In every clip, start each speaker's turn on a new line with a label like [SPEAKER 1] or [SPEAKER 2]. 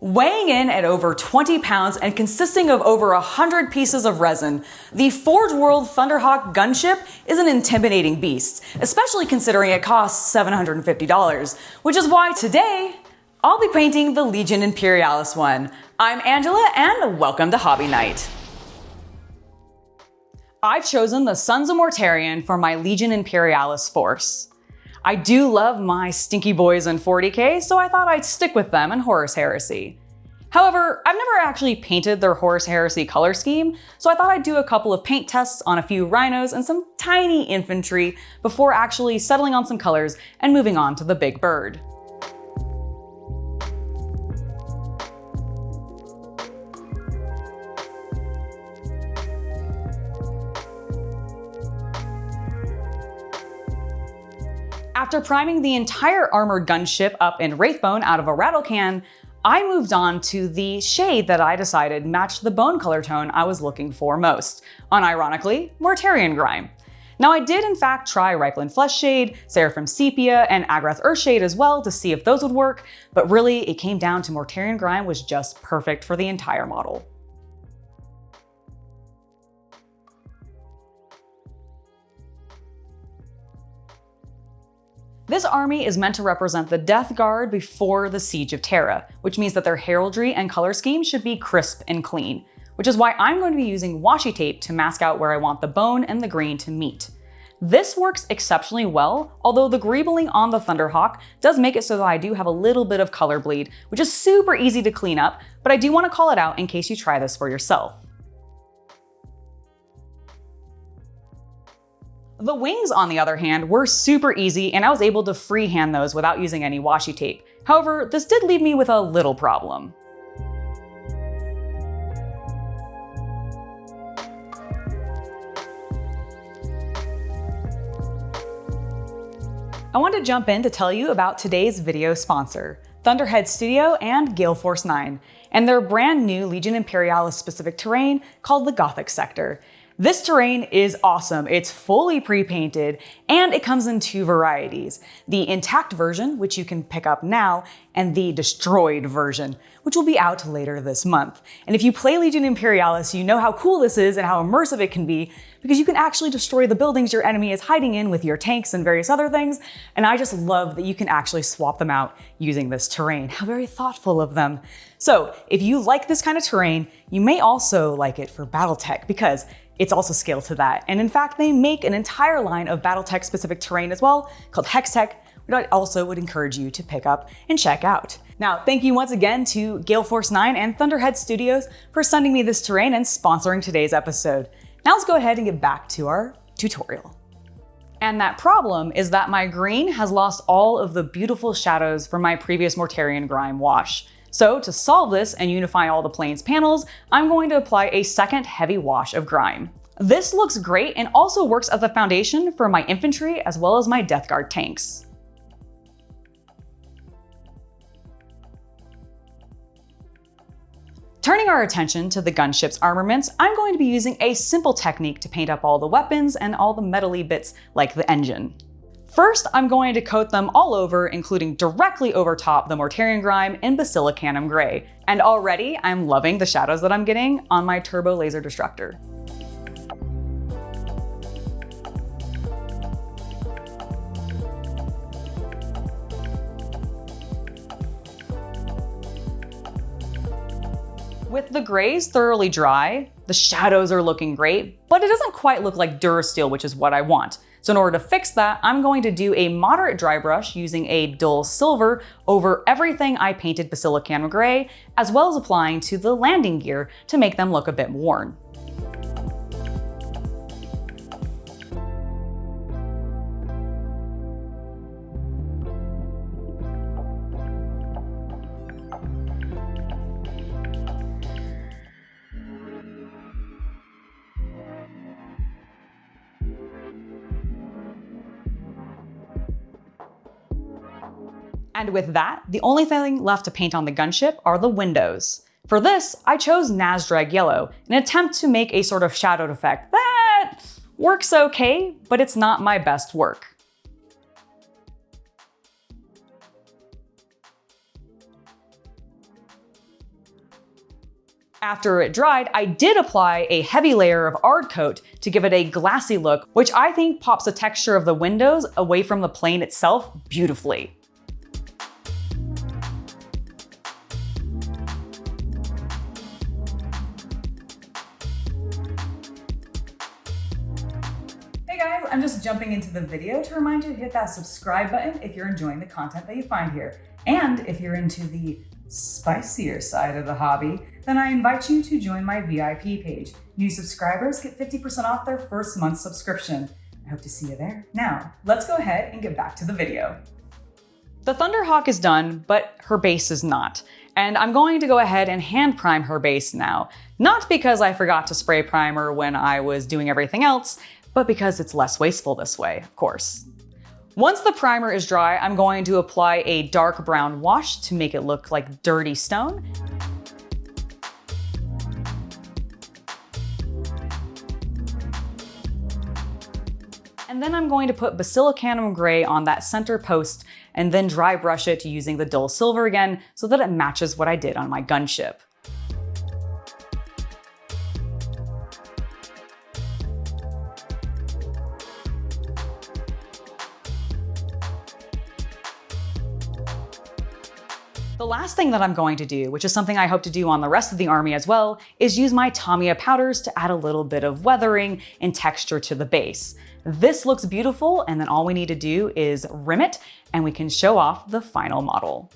[SPEAKER 1] Weighing in at over 20 pounds and consisting of over 100 pieces of resin, the Forge World Thunderhawk Gunship is an intimidating beast, especially considering it costs $750, which is why today, I'll be painting the Legion Imperialis one. I'm Angela, and welcome to Hobby Night. I've chosen the Sons of Mortarion for my Legion Imperialis force. I do love my stinky boys in 40k, so I thought I'd stick with them in Horus Heresy. However, I've never actually painted their Horus Heresy color scheme, so I thought I'd do a couple of paint tests on a few rhinos and some tiny infantry before actually settling on some colors and moving on to the big bird. After priming the entire armored gunship up in Wraithbone out of a rattle can, I moved on to the shade that I decided matched the bone color tone I was looking for most, unironically, Mortarion Grime. Now I did in fact try Reikland Flesh Shade, Seraphim Sepia, and Agrath Earth Shade as well to see if those would work, but really it came down to Mortarion Grime was just perfect for the entire model. This army is meant to represent the Deathguard before the Siege of Terra, which means that their heraldry and color scheme should be crisp and clean, which is why I'm going to be using washi tape to mask out where I want the bone and the green to meet. This works exceptionally well, although the greebling on the Thunderhawk does make it so that I do have a little bit of color bleed, which is super easy to clean up, but I do want to call it out in case you try this for yourself. The wings, on the other hand, were super easy and I was able to freehand those without using any washi tape. However, this did leave me with a little problem. I want to jump in to tell you about today's video sponsor, Thunderhead Studio and Gale Force 9, and their brand new Legion Imperialis specific terrain called the Gothic Sector. This terrain is awesome. It's fully pre-painted and it comes in two varieties. The intact version, which you can pick up now, and the destroyed version, which will be out later this month. And if you play Legion Imperialis, you know how cool this is and how immersive it can be because you can actually destroy the buildings your enemy is hiding in with your tanks and various other things. And I just love that you can actually swap them out using this terrain. How very thoughtful of them. So if you like this kind of terrain, you may also like it for Battletech because it's also scaled to that. And in fact, they make an entire line of Battletech specific terrain as well called Hextech, which I also would encourage you to pick up and check out. Now, thank you once again to Gale Force 9 and Thunderhead Studios for sending me this terrain and sponsoring today's episode. Now let's go ahead and get back to our tutorial. And that problem is that my green has lost all of the beautiful shadows from my previous Mortarion Grime wash. So to solve this and unify all the planes panels, I'm going to apply a second heavy wash of grime. This looks great and also works as the foundation for my infantry as well as my Deathguard tanks. Turning our attention to the gunship's armaments, I'm going to be using a simple technique to paint up all the weapons and all the metally bits like the engine. First, I'm going to coat them all over, including directly over top the Mortarion Grime in Basilicanum Gray. And already, I'm loving the shadows that I'm getting on my Turbo Laser Destructor. With the grays thoroughly dry, the shadows are looking great, but it doesn't quite look like Durasteel, which is what I want. So in order to fix that, I'm going to do a moderate dry brush using a dull silver over everything I painted Basilicanum Gray, as well as applying to the landing gear to make them look a bit worn. And with that, the only thing left to paint on the gunship are the windows. For this, I chose Nazdrag Yellow, in an attempt to make a sort of shadowed effect that works okay, but it's not my best work. After it dried, I did apply a heavy layer of Ard coat to give it a glassy look, which I think pops the texture of the windows away from the plane itself beautifully. Hey guys, I'm just jumping into the video to remind you to hit that subscribe button if you're enjoying the content that you find here. And if you're into the spicier side of the hobby, then I invite you to join my VIP page. New subscribers get 50% off their first month's subscription. I hope to see you there. Now, let's go ahead and get back to the video. The Thunderhawk is done, but her base is not. And I'm going to go ahead and hand prime her base now. Not because I forgot to spray primer when I was doing everything else, but because it's less wasteful this way, of course. Once the primer is dry, I'm going to apply a dark brown wash to make it look like dirty stone. And then I'm going to put Basilicanum Gray on that center post and then dry brush it using the dull silver again so that it matches what I did on my gunship. The last thing that I'm going to do, which is something I hope to do on the rest of the army as well, is use my Tamiya powders to add a little bit of weathering and texture to the base. This looks beautiful, and then all we need to do is rim it, and we can show off the final model.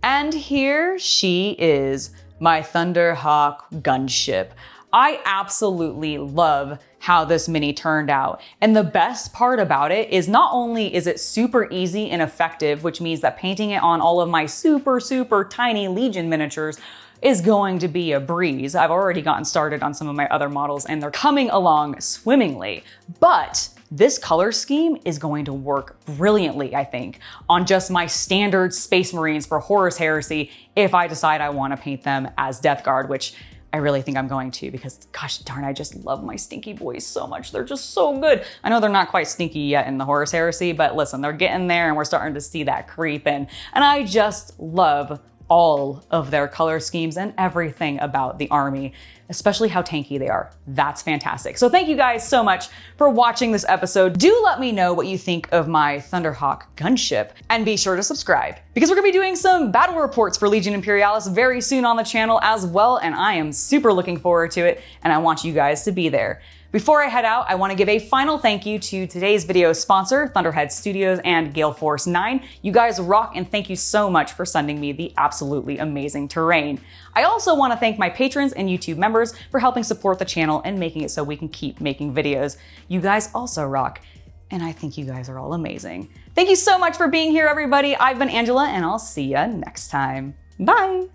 [SPEAKER 1] And here she is, my Thunderhawk Gunship. I absolutely love how this mini turned out. And the best part about it is not only is it super easy and effective, which means that painting it on all of my super tiny Legion miniatures is going to be a breeze. I've already gotten started on some of my other models and they're coming along swimmingly. But this color scheme is going to work brilliantly, I think, on just my standard Space Marines for Horus Heresy if I decide I want to paint them as Deathguard, which I really think I'm going to because, gosh darn, I just love my stinky boys so much. They're just so good. I know they're not quite stinky yet in the Horus Heresy, but listen, they're getting there and we're starting to see that creep in. And I just love all of their color schemes and everything about the army, especially how tanky they are. That's fantastic. So thank you guys so much for watching this episode. Do let me know what you think of my Thunderhawk Gunship and be sure to subscribe because we're gonna be doing some battle reports for Legion Imperialis very soon on the channel as well, and I am super looking forward to it and I want you guys to be there. Before I head out, I want to give a final thank you to today's video sponsor, Thunderhead Studios and Gale Force 9. You guys rock and thank you so much for sending me the absolutely amazing terrain. I also want to thank my patrons and YouTube members for helping support the channel and making it so we can keep making videos. You guys also rock, and I think you guys are all amazing. Thank you so much for being here, everybody. I've been Angela, and I'll see ya next time. Bye!